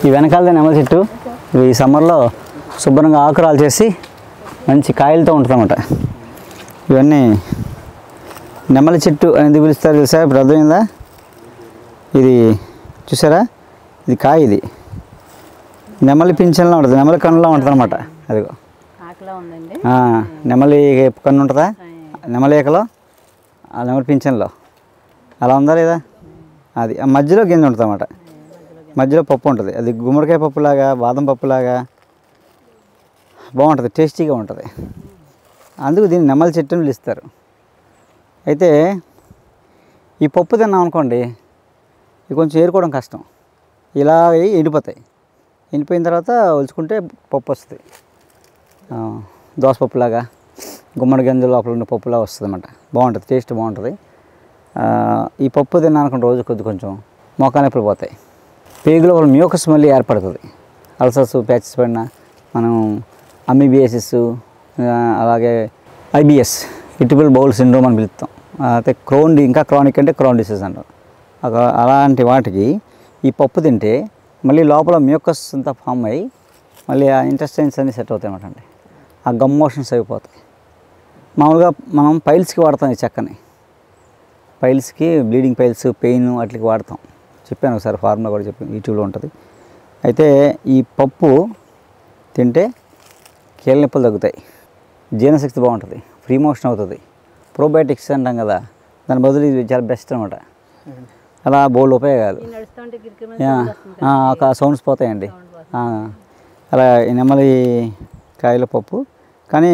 ఈ వెనకాలదే నెమల చెట్టు ఈ సమ్మర్లో శుభ్రంగా ఆకురాలు చేసి మంచి కాయలతో ఉంటుందన్నమాట. ఇవన్నీ నెమలి చెట్టు అనేది పిలుస్తారు తెలుసా? ఇప్పుడు అర్థమైందా? ఇది చూసారా, ఇది కాయ, ఇది నెమలి పింఛన్లా ఉంటుంది, నెమలి కన్నులా ఉంటుంది అనమాట. అదిగో నెమలి కన్ను ఉంటుందా, నెమలి ఏకలో, ఆ నెమలి పింఛన్లో అలా ఉందా లేదా? అది ఆ మధ్యలో గింజ ఉంటుంది అన్నమాట, మధ్యలో పప్పు ఉంటుంది. అది గుమ్మడికాయ పప్పులాగా, బాదం పప్పులాగా బాగుంటుంది, టేస్టీగా ఉంటుంది. అందుకు దీన్ని నెమలి చెట్టు అని పిలుస్తారు. అయితే ఈ పప్పు తిన్నాం అనుకోండి, ఇది కొంచెం ఏరుకోవడం కష్టం. ఇలా ఎండిపోతాయి. ఎండిపోయిన తర్వాత ఒలుచుకుంటే పప్పు వస్తుంది. దోసపప్పులాగా, గుమ్మడి గింజల లోపల ఉన్న పప్పులాగా వస్తుంది అన్నమాట. బాగుంటుంది, టేస్ట్ బాగుంటుంది. ఈ పప్పు తిన్నా అనుకోండి రోజు కొంచెం మోకాలు నొప్పులు పోతాయి. పేగులో ఒక మ్యూకస్ మళ్ళీ ఏర్పడుతుంది. అల్సర్స్, ప్యాచెస్ పడిన మనం అమీబియాసిస్, అలాగే ఐబిఎస్, ఇరిటబుల్ బౌల్ సిండ్రోమ్ అని పిలుస్తాం. అయితే ఇంకా క్రానిక్ అంటే క్రోన్ డిసీజ్ అంటాం. అలాంటి వాటికి ఈ పప్పు తింటే మళ్ళీ లోపల మ్యూకస్ అంతా ఫామ్ అయ్యి మళ్ళీ ఆ ఇంటెస్టైన్స్ అన్నీ సెట్ అవుతాయి అన్నమాట. ఆ గమ్ మోషన్స్ అయిపోతాయి. మామూలుగా మనం పైల్స్కి వాడతాం ఈ చెక్కని. పైల్స్కి, బ్లీడింగ్ పైల్స్, పెయిన్ వాటికి వాడతాం. చెప్పాను ఒకసారి, ఫార్ములా కూడా చెప్పాను, యూట్యూబ్లో ఉంటుంది. అయితే ఈ పప్పు తింటే కీళ్ళ నొప్పులు తగ్గుతాయి, జీర్ణశక్తి బాగుంటుంది, ఫ్రీ మోషన్ అవుతుంది, ప్రోబయోటిక్స్ అంటాం కదా, దాని బదులు ఇది చాలా బెస్ట్ అనమాట. అలా బోల్డ్ ఉపయోగాలు, ఒక సౌండ్స్ పోతాయండి. అలా నెమలి కాయల పప్పు. కానీ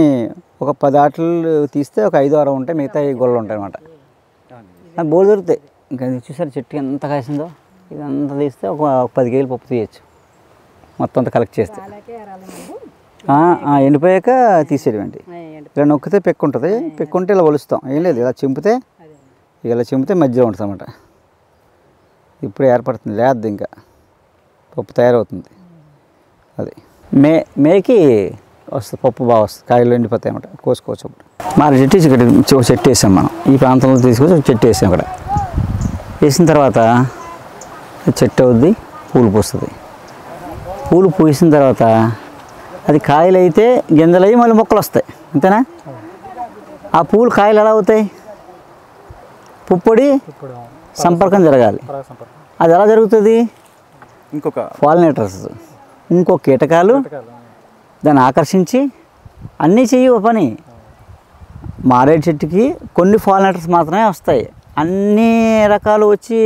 ఒక 10 ఆటలు తీస్తే ఒక 5-6 ఉంటాయి, మిగతా గొల్లలు ఉంటాయి అన్నమాట. నాకు బోల్ దొరుకుతాయి. ఇంకా చూసారు చెట్టు ఎంత కాసిందో, ఇదంతా తీస్తే ఒక 10 కేజీలు పప్పు తీయచ్చు మొత్తం అంతా కలెక్ట్ చేస్తే. ఎండిపోయాక తీసేయడం. ఇలా నొక్కితే పెక్కు ఉంటుంది, పెక్కు ఉంటే ఇలా ఒలుస్తాం. ఏం లేదు, ఇలా చింపితే మధ్యలో ఉంటుంది అన్నమాట. ఇప్పుడే ఏర్పడుతుంది, లేదు ఇంకా పప్పు తయారవుతుంది. అది మేకి వస్తుంది, పప్పు బాగా వస్తుంది, కాయలు ఎండిపోతాయి అన్నమాట. కోసుకోవచ్చు. మరి చెట్టు వేసాం మనం, ఈ ప్రాంతంలో తీసుకొచ్చి ఒక చెట్టు వేసాం. అక్కడ వేసిన తర్వాత చెట్టు అవుద్ది, పూలు పూస్తుంది. పూలు పూసిన తర్వాత అది కాయలు అయితే గింజలు అయ్యి మళ్ళీ మొక్కలు వస్తాయి, అంతేనా? ఆ పూలు కాయలు ఎలా అవుతాయి? పుప్పొడి సంపర్కం జరగాలి. అది ఎలా జరుగుతుంది? ఇంకొక పాలినేటర్స్, ఇంకో కీటకాలు దాన్ని ఆకర్షించి అన్నీ చెయ్యి పని. మారేడు చెట్టుకి కొన్ని పాలినేటర్స్ మాత్రమే వస్తాయి, అన్ని రకాలు వచ్చి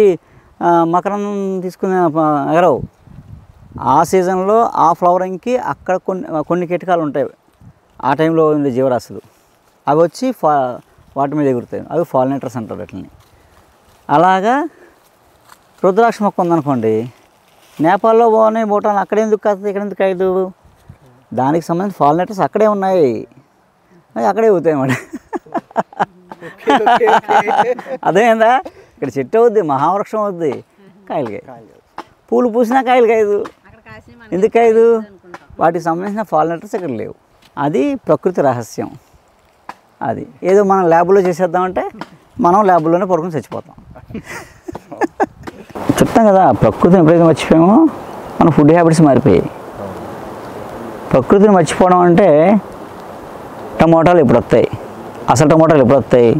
మకరం తీసుకునే ఎగరవు. ఆ సీజన్లో ఆ ఫ్లవరింగ్కి అక్కడ కొన్ని కీటకాలు ఉంటాయి, ఆ టైంలో ఉండే జీవరాశులు, అవి వచ్చి వాటి మీద ఎగురుతాయి. అవి పాలినేటర్స్ అంటారు వాటిని. అలాగా రుద్రాక్ష మొక్క ఉందనుకోండి, నేపాల్లో బాగున్నాయి, భూటాన్, అక్కడ ఎందుకు కాదు, ఇక్కడ ఎందుకు కాదు? దానికి సంబంధించిన పాలినేటర్స్ అక్కడే ఉన్నాయి, అక్కడే అవుతాయి అన్నమాట. అదేందా? ఇక్కడ చెట్టు అవుద్ది, మహావృక్షం అవుద్ది, కాయలు కాయదు. పూలు పూసినా కాయలు కాయదు. ఎందుకు కాయదు? వాటికి సంబంధించిన పాలినేటర్స్ ఇక్కడ లేవు. అది ప్రకృతి రహస్యం. అది ఏదో మనం ల్యాబ్లో చేసేద్దామంటే మనం ల్యాబ్లోనే పడుకుని చచ్చిపోతాం. చెప్తాం కదా, ప్రకృతిని ఎప్పుడైతే మర్చిపోయామో మన ఫుడ్ హ్యాబిట్స్ మారిపోయాయి. ప్రకృతిని మర్చిపోవడం అంటే టమోటాలు ఎప్పుడు వస్తాయి? అసలు టమోటాలు ఎప్పుడు వస్తాయి?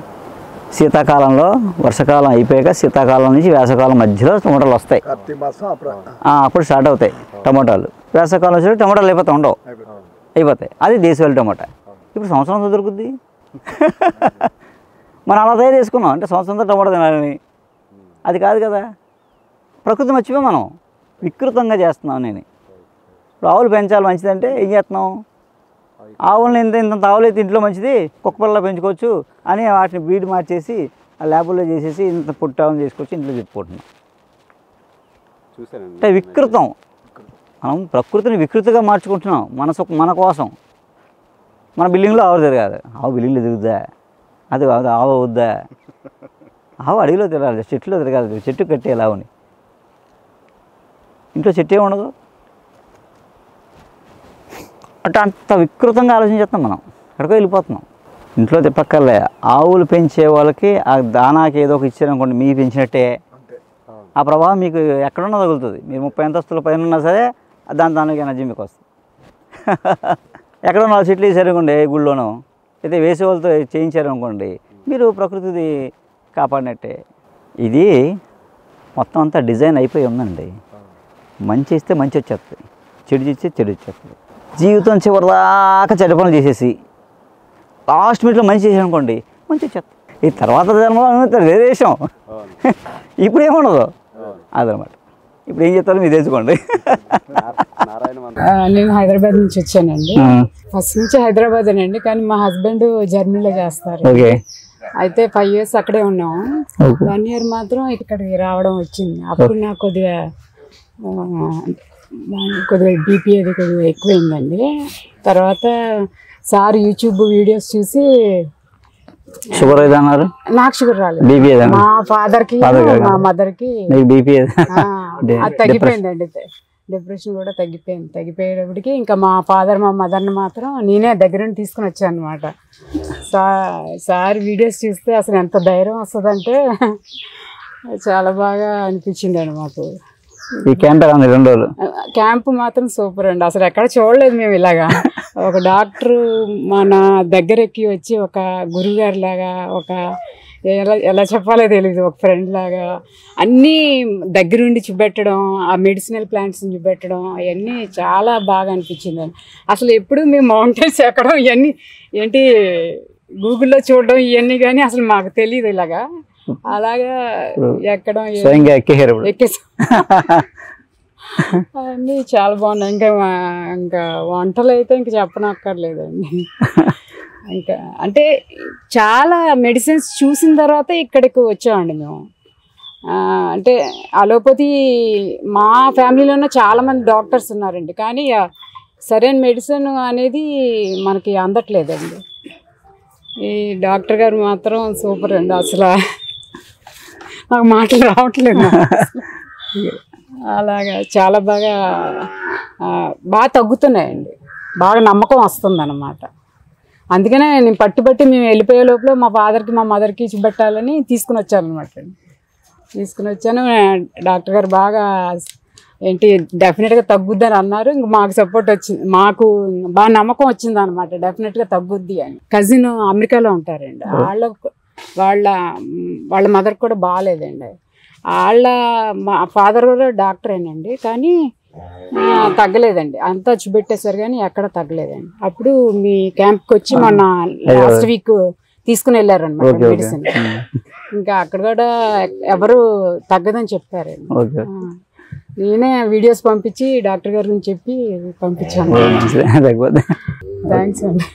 శీతాకాలంలో, వర్షాకాలం అయిపోయాక శీతాకాలం నుంచి వేసవకాలం మధ్యలో టమోటాలు వస్తాయి. అప్పుడు స్టార్ట్ అవుతాయి టమోటాలు. వేసవకాలం వచ్చి టమోటాలు అయిపోతాయి. అది దేశవాళీ టమోటా. ఇప్పుడు సంవత్సరంతో దొరుకుద్ది. మనం అలా తయారు చేసుకున్నాం అంటే సంవత్సరంతో టమోటా తినాలని. అది కాదు కదా, ప్రకృతి మర్చిపోయి మనం వికృతంగా చేస్తున్నాం. నేను ఆవులు పెంచాలి మంచిదంటే ఏం చేస్తున్నాం? ఆవులని ఇంత ఆవులు అయితే ఇంట్లో మంచిది, కుక్క పిల్లలు పెంచుకోవచ్చు అని వాటిని బ్రీడ్ మార్చేసి ఆ ల్యాబుల్లో చేసేసి ఇంత పుట్టావుని చేసుకొచ్చి ఇంట్లో చెప్పుకుంటున్నాం. అంటే వికృతం. మనం ప్రకృతిని వికృతిగా మార్చుకుంటున్నాం మన కోసం. మన బిల్డింగ్లో ఆవు తిరగాలి, ఆవు బిల్డింగ్లో తిరుగుద్దా? అది ఆవు అవుద్దా? ఆవు అడవిలో తిరగాలి, చెట్టులో తిరగాలి, చెట్టు కట్టేయాలి ఆవుని. ఇంట్లో చెట్టే ఉండదు. అంటే అంత వికృతంగా ఆలోచించేస్తాం మనం, ఎక్కడికో వెళ్ళిపోతున్నాం. ఇంట్లో తిప్పక్కర్లే. ఆవులు పెంచే వాళ్ళకి ఆ దానాకి ఏదో ఒక ఇచ్చారనుకోండి, మీ పెంచినట్టే ఆ ప్రభావం మీకు ఎక్కడున్నా తగులుతుంది. మీరు 30 అంతస్తుల పైన ఉన్నా సరే దానికి ఎనర్జీ మీకు వస్తుంది. ఎక్కడో 4 చెట్లు వేసారనుకోండి గుళ్ళోనూ, అయితే వేసే వాళ్ళతో చేయించారనుకోండి, మీరు ప్రకృతిది కాపాడినట్టే. ఇది మొత్తం అంతా డిజైన్ అయిపోయి ఉందండి. మంచి ఇస్తే మంచి వచ్చేస్తుంది, చెడు ఇస్తే చెడు వచ్చేస్తుంది. జీవితం చివరిదాకా చెడు పనులు చేసేసి లాస్ట్ మినిట్లో మంచి చేసారనుకోండి, మంచి వచ్చేస్తుంది. ఈ తర్వాత జన్మలో వేరే విషయం. ఇప్పుడు ఏముండదు అదనమాట. ఇప్పుడు ఏం చేస్తారో మీరు తెలుసుకోండి. నేను హైదరాబాద్ నుంచి వచ్చానండి. ఫస్ట్ నుంచి హైదరాబాదేనండి, కానీ మా హస్బెండ్ జర్మనీలో చేస్తారు. అయితే 5 years అక్కడే ఉన్నాము. 1 year మాత్రం ఇక్కడికి రావడం వచ్చింది. అప్పుడు నాకు కొద్దిగా బీపీ అది కొద్దిగా ఎక్కువైందండి. తర్వాత సార్ యూట్యూబ్ వీడియోస్ చూసి షుగర్ ఏదన్నారు, నాకు షుగర్ రాలేదు. మా ఫాదర్కి మా మదర్కి అది తగ్గిపోయిందండి. డిప్రెషన్ కూడా తగ్గిపోయేటప్పటికి ఇంకా మా ఫాదర్ మా మదర్ని మాత్రం నేనే దగ్గరుండి తీసుకుని వచ్చాను అనమాట. సార్ వీడియోస్ చూస్తే అసలు ఎంత ధైర్యం వస్తుందంటే చాలా బాగా అనిపించింది మాకు. ఈ క్యాంప్ 2 రోజులు క్యాంపు మాత్రం సూపర్ అండి. అసలు ఎక్కడ చూడలేదు మేము ఇలాగా. ఒక డాక్టరు మన దగ్గరెక్కి వచ్చి ఒక గురువుగారి లాగా, ఒక ఎలా చెప్పాలో తెలియదు, ఒక ఫ్రెండ్ లాగా అన్నీ దగ్గరుండి చూపెట్టడం, ఆ మెడిసినల్ ప్లాంట్స్ని చూపెట్టడం, అవన్నీ చాలా బాగా అనిపించింది. అసలు ఎప్పుడు మేము మౌంటైన్స్ ఎక్కడం ఇవన్నీ ఏంటి గూగుల్లో చూడడం ఇవన్నీ కానీ అసలు మాకు తెలియదు ఇలాగా. అలాగా ఎక్కడం ఎక్కేసాం అన్నీ చాలా బాగున్నాయి. ఇంకా వంటలు అయితే ఇంక చెప్పనక్కర్లేదండి. ఇంకా అంటే చాలా మెడిసిన్స్ చూసిన తర్వాత ఇక్కడికి వచ్చామండి మేము. అంటే అలోపతి మా ఫ్యామిలీలోనే చాలామంది డాక్టర్స్ ఉన్నారండి, కానీ సరైన మెడిసిన్ అనేది మనకి అందట్లేదండి. ఈ డాక్టర్ గారు మాత్రం సూపర్ అండి. అసలు నాకు మాటలు రావట్లేదు. అలాగా చాలా బాగా తగ్గుతున్నాయండి, బాగా నమ్మకం వస్తుందన్నమాట. అందుకనే నేను పట్టుబట్టి మేము వెళ్ళిపోయే లోపల మా ఫాదర్కి మా మదర్కి చూపెట్టాలని తీసుకుని వచ్చాను అనమాట. తీసుకుని వచ్చాను. డాక్టర్ గారు బాగా ఏంటి డెఫినెట్గా తగ్గుద్దని అన్నారు. ఇంక మాకు సపోర్ట్ వచ్చింది, మాకు బాగా నమ్మకం వచ్చింది అనమాట, డెఫినెట్గా తగ్గుద్ది అని. కజిన్ అమెరికాలో ఉంటారండి, వాళ్ళ మదర్ కూడా బాగాలేదండి. మా ఫాదర్ కూడా డాక్టరేనండి, కానీ తగ్గలేదండి. అంతా చూపెట్టేశారు కానీ ఎక్కడ తగ్గలేదండి. అప్పుడు మీ క్యాంప్కి వచ్చి మొన్న లాస్ట్ వీక్ తీసుకుని వెళ్ళారనమాట మెడిసిన్. ఇంకా అక్కడ కూడా ఎవరు తగ్గదని చెప్పారండి. నేనే వీడియోస్ పంపించి డాక్టర్ గారి గురించి చెప్పి పంపించాను. థ్యాంక్స్ అండి.